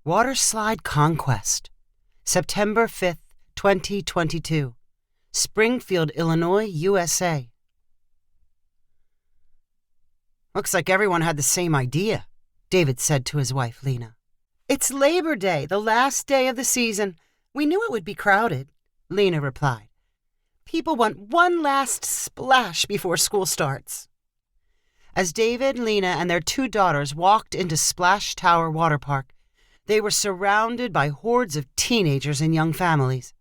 Waterslide Conquest, September 5th, 2022, Springfield, Illinois, USA. Looks like everyone had the same idea, David said to his wife, Lena. It's Labor Day, the last day of the season. We knew it would be crowded, Lena replied. People want one last splash before school starts. As David, Lena, and their 2 daughters walked into Splash Tower Water Park, they were surrounded by hordes of teenagers and young families.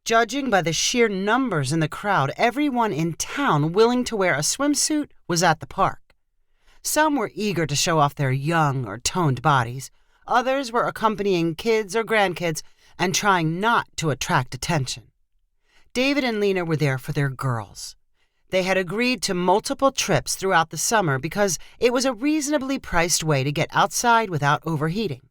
Judging by the sheer numbers in the crowd, everyone in town willing to wear a swimsuit was at the park. Some were eager to show off their young or toned bodies. Others were accompanying kids or grandkids and trying not to attract attention. David and Lena were there for their girls. They had agreed to multiple trips throughout the summer because it was a reasonably priced way to get outside without overheating.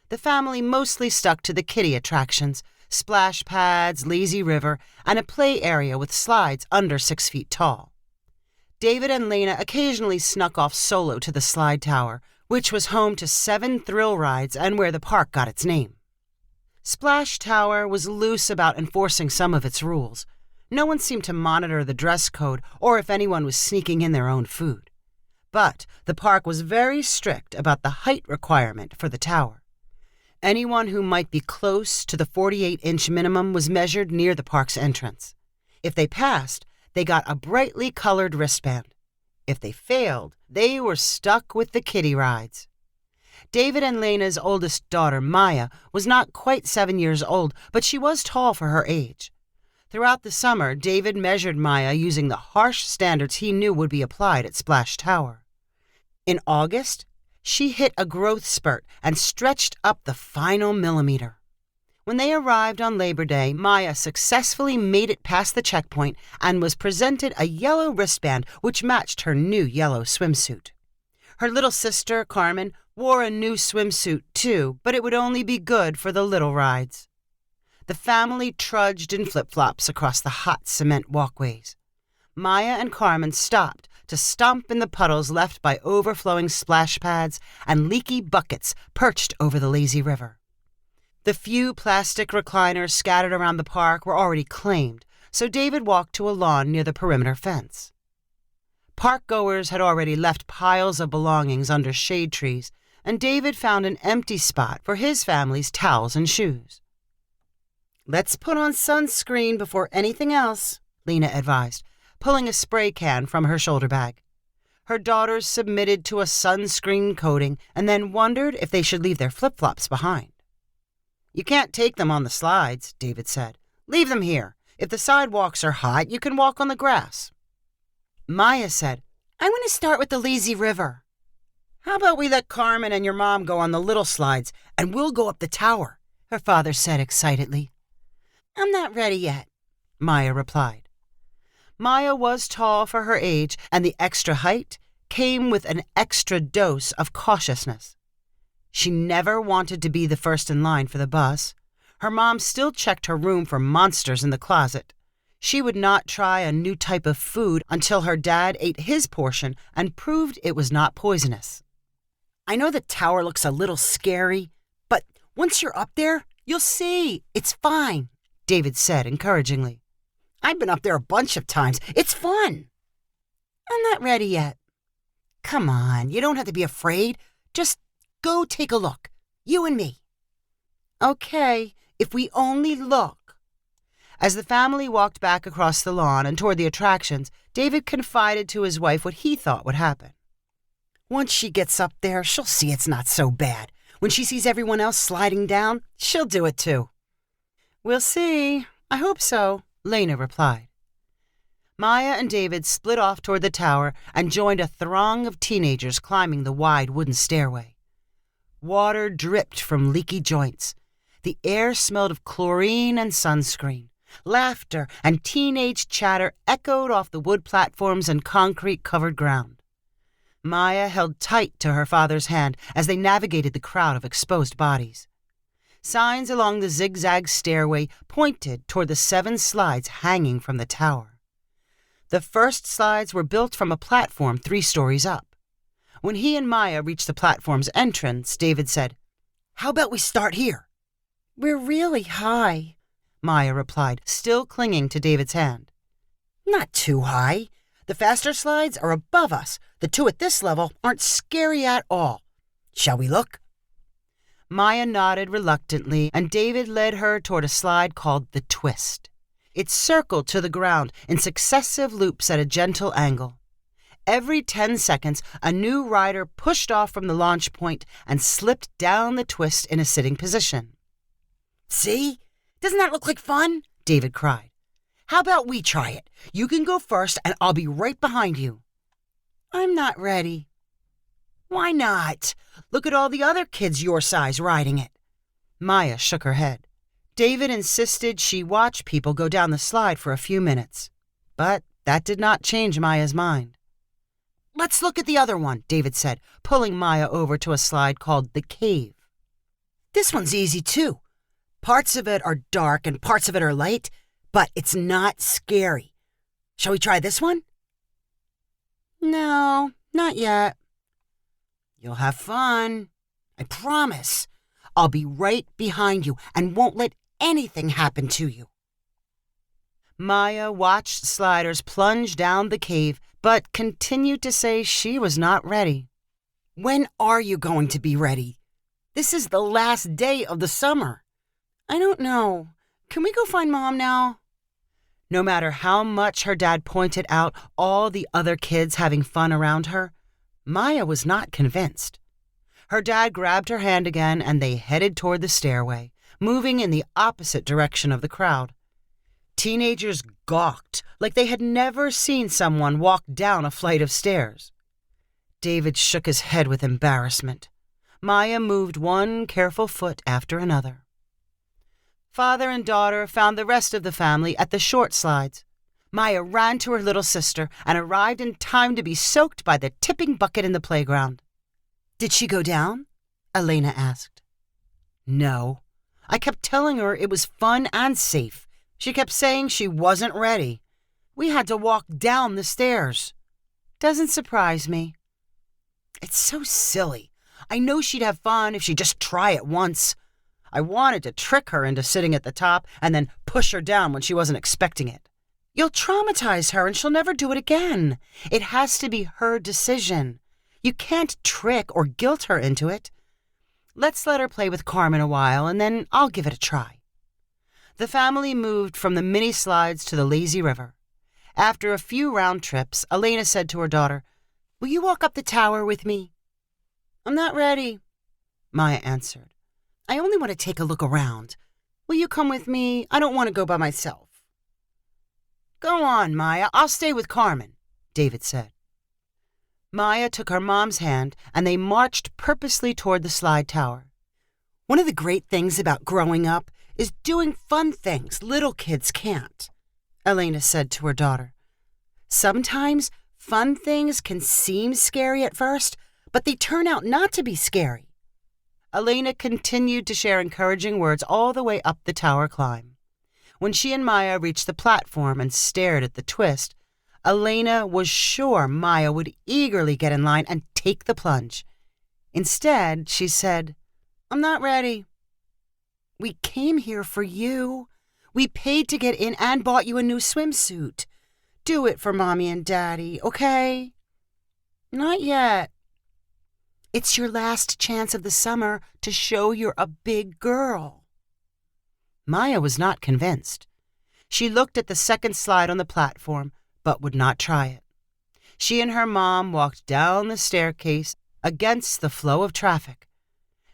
The family mostly stuck to the kiddie attractions, splash pads, lazy river, and a play area with slides under 6 feet tall. David and Lena occasionally snuck off solo to the slide tower, which was home to 7 thrill rides and where the park got its name. Splash Tower was loose about enforcing some of its rules. No one seemed to monitor the dress code or if anyone was sneaking in their own food. But the park was very strict about the height requirement for the tower. Anyone who might be close to the 48-inch minimum was measured near the park's entrance. If they passed, they got a brightly colored wristband. If they failed, they were stuck with the kiddie rides. David and Lena's oldest daughter, Maya, was not quite 7 years old, but she was tall for her age. Throughout the summer, David measured Maya using the harsh standards he knew would be applied at Splash Tower. In August, she hit a growth spurt and stretched up the final millimeter. When they arrived on Labor Day, Maya successfully made it past the checkpoint and was presented a yellow wristband which matched her new yellow swimsuit. Her little sister, Carmen, wore a new swimsuit too, but it would only be good for the little rides. The family trudged in flip-flops across the hot cement walkways. Maya and Carmen stopped to stomp in the puddles left by overflowing splash pads and leaky buckets perched over the lazy river. The few plastic recliners scattered around the park were already claimed, so David walked to a lawn near the perimeter fence. Park-goers had already left piles of belongings under shade trees, and David found an empty spot for his family's towels and shoes. Let's put on sunscreen before anything else, Lena advised, pulling a spray can from her shoulder bag. Her daughters submitted to a sunscreen coating and then wondered if they should leave their flip-flops behind. You can't take them on the slides, David said. Leave them here. If the sidewalks are hot, you can walk on the grass. Maya said, I want to start with the lazy river. How about we let Carmen and your mom go on the little slides and we'll go up the tower, her father said excitedly. I'm not ready yet, Maya replied. Maya was tall for her age, and the extra height came with an extra dose of cautiousness. She never wanted to be the first in line for the bus. Her mom still checked her room for monsters in the closet. She would not try a new type of food until her dad ate his portion and proved it was not poisonous. I know the tower looks a little scary, but once you're up there, you'll see. It's fine, David said encouragingly. I've been up there a bunch of times. It's fun. I'm not ready yet. Come on, you don't have to be afraid. Just go take a look. You and me. Okay, if we only look. As the family walked back across the lawn and toward the attractions, David confided to his wife what he thought would happen. Once she gets up there, she'll see it's not so bad. When she sees everyone else sliding down, she'll do it too. We'll see. I hope so, Lena replied. Maya and David split off toward the tower and joined a throng of teenagers climbing the wide wooden stairway. Water dripped from leaky joints. The air smelled of chlorine and sunscreen. Laughter and teenage chatter echoed off the wood platforms and concrete-covered ground. Maya held tight to her father's hand as they navigated the crowd of exposed bodies. Signs along the zigzag stairway pointed toward the 7 slides hanging from the tower. The first slides were built from a platform 3 stories up. When he and Maya reached the platform's entrance, David said, How about we start here? We're really high, Maya replied, still clinging to David's hand. Not too high. The faster slides are above us. The two at this level aren't scary at all. Shall we look? Maya nodded reluctantly, and David led her toward a slide called the Twist. It circled to the ground in successive loops at a gentle angle. Every 10 seconds, a new rider pushed off from the launch point and slipped down the twist in a sitting position. See? Doesn't that look like fun? David cried. How about we try it? You can go first and I'll be right behind you. I'm not ready. Why not? Look at all the other kids your size riding it. Maya shook her head. David insisted she watch people go down the slide for a few minutes. But that did not change Maya's mind. Let's look at the other one, David said, pulling Maya over to a slide called the Cave. This one's easy too. Parts of it are dark and parts of it are light, but it's not scary. Shall we try this one? No, not yet. You'll have fun. I promise. I'll be right behind you and won't let anything happen to you. Maya watched sliders plunge down the cave, but continued to say she was not ready. When are you going to be ready? This is the last day of the summer. I don't know. Can we go find Mom now? No matter how much her dad pointed out all the other kids having fun around her, Maya was not convinced. Her dad grabbed her hand again and they headed toward the stairway, moving in the opposite direction of the crowd. Teenagers gawked like they had never seen someone walk down a flight of stairs. David shook his head with embarrassment. Maya moved one careful foot after another. Father and daughter found the rest of the family at the short slides. Maya ran to her little sister and arrived in time to be soaked by the tipping bucket in the playground. Did she go down? Elena asked. No. I kept telling her it was fun and safe. She kept saying she wasn't ready. We had to walk down the stairs. Doesn't surprise me. It's so silly. I know she'd have fun if she'd just try it once. I wanted to trick her into sitting at the top and then push her down when she wasn't expecting it. You'll traumatize her and she'll never do it again. It has to be her decision. You can't trick or guilt her into it. Let's let her play with Carmen a while and then I'll give it a try. The family moved from the mini slides to the lazy river. After a few round trips, Elena said to her daughter, Will you walk up the tower with me? I'm not ready, Maya answered. I only want to take a look around. Will you come with me? I don't want to go by myself. Go on, Maya. I'll stay with Carmen, David said. Maya took her mom's hand and they marched purposely toward the slide tower. One of the great things about growing up is doing fun things little kids can't, Elena said to her daughter. Sometimes fun things can seem scary at first, but they turn out not to be scary. Elena continued to share encouraging words all the way up the tower climb. When she and Maya reached the platform and stared at the twist, Elena was sure Maya would eagerly get in line and take the plunge. Instead, she said, I'm not ready. We came here for you. We paid to get in and bought you a new swimsuit. Do it for Mommy and Daddy, okay? Not yet. It's your last chance of the summer to show you're a big girl. Maya was not convinced. She looked at the second slide on the platform, but would not try it. She and her mom walked down the staircase against the flow of traffic.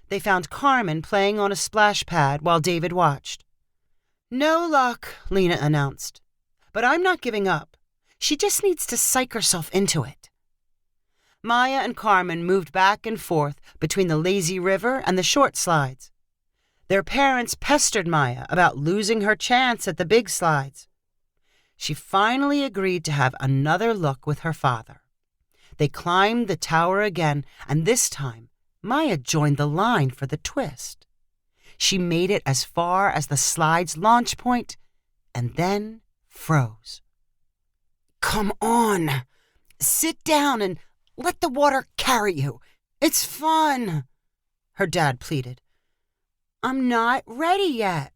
They found Carmen playing on a splash pad while David watched. No luck, Lena announced. But I'm not giving up. She just needs to psych herself into it. Maya and Carmen moved back and forth between the lazy river and the short slides. Their parents pestered Maya about losing her chance at the big slides. She finally agreed to have another look with her father. They climbed the tower again, and this time Maya joined the line for the twist. She made it as far as the slide's launch point and then froze. Come on, sit down and let the water carry you. It's fun, her dad pleaded. I'm not ready yet.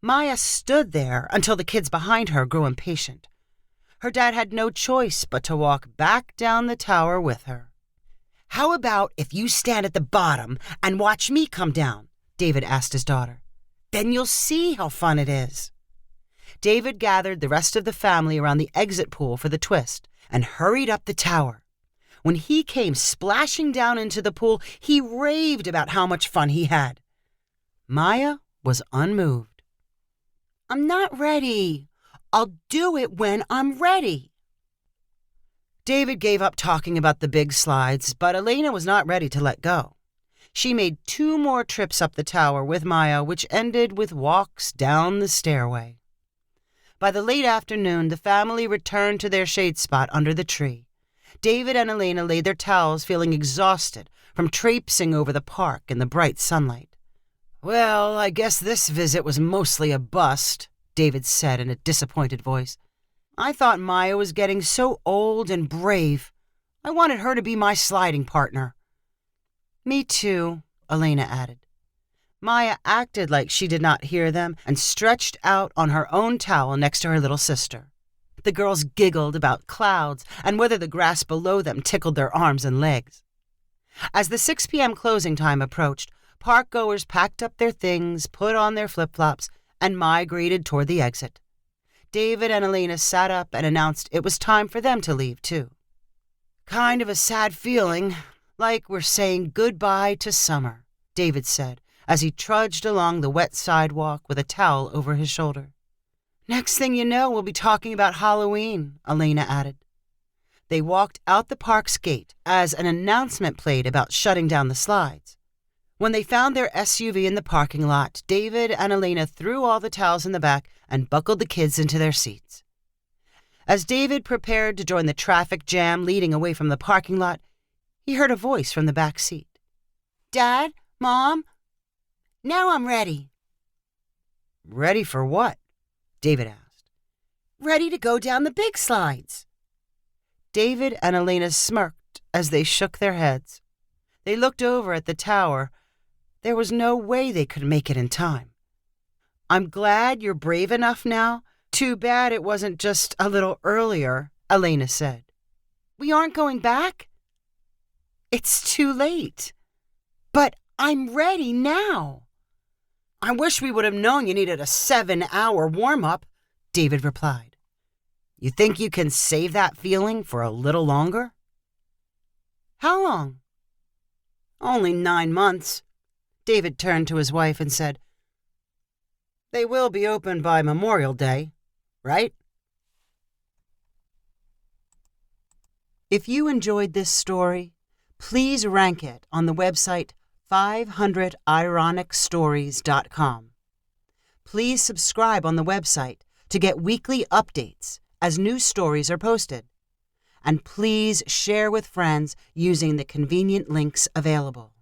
Maya stood there until the kids behind her grew impatient. Her dad had no choice but to walk back down the tower with her. How about if you stand at the bottom and watch me come down? David asked his daughter. Then you'll see how fun it is. David gathered the rest of the family around the exit pool for the twist and hurried up the tower. When he came splashing down into the pool, he raved about how much fun he had. Maya was unmoved. I'm not ready. I'll do it when I'm ready. David gave up talking about the big slides, but Elena was not ready to let go. She made 2 more trips up the tower with Maya, which ended with walks down the stairway. By the late afternoon, the family returned to their shade spot under the tree. David and Elena laid their towels, feeling exhausted from traipsing over the park in the bright sunlight. Well, I guess this visit was mostly a bust, David said in a disappointed voice. I thought Maya was getting so old and brave. I wanted her to be my sliding partner. Me too, Elena added. Maya acted like she did not hear them and stretched out on her own towel next to her little sister. The girls giggled about clouds and whether the grass below them tickled their arms and legs. As the 6 p.m. closing time approached, park-goers packed up their things, put on their flip-flops, and migrated toward the exit. David and Elena sat up and announced it was time for them to leave, too. Kind of a sad feeling, like we're saying goodbye to summer, David said, as he trudged along the wet sidewalk with a towel over his shoulder. Next thing you know, we'll be talking about Halloween, Elena added. They walked out the park's gate as an announcement played about shutting down the slides. When they found their SUV in the parking lot, David and Elena threw all the towels in the back and buckled the kids into their seats. As David prepared to join the traffic jam leading away from the parking lot, he heard a voice from the back seat. Dad? Mom? Now I'm ready. Ready for what? David asked. Ready to go down the big slides. David and Elena smirked as they shook their heads. They looked over at the tower. There was no way they could make it in time. I'm glad you're brave enough now. Too bad it wasn't just a little earlier, Elena said. We aren't going back? It's too late. But I'm ready now. I wish we would have known you needed a 7-hour warm-up, David replied. You think you can save that feeling for a little longer? How long? Only 9 months. David turned to his wife and said, They will be open by Memorial Day, right? If you enjoyed this story, please rank it on the website 500ironicstories.com. Please subscribe on the website to get weekly updates as new stories are posted. And please share with friends using the convenient links available.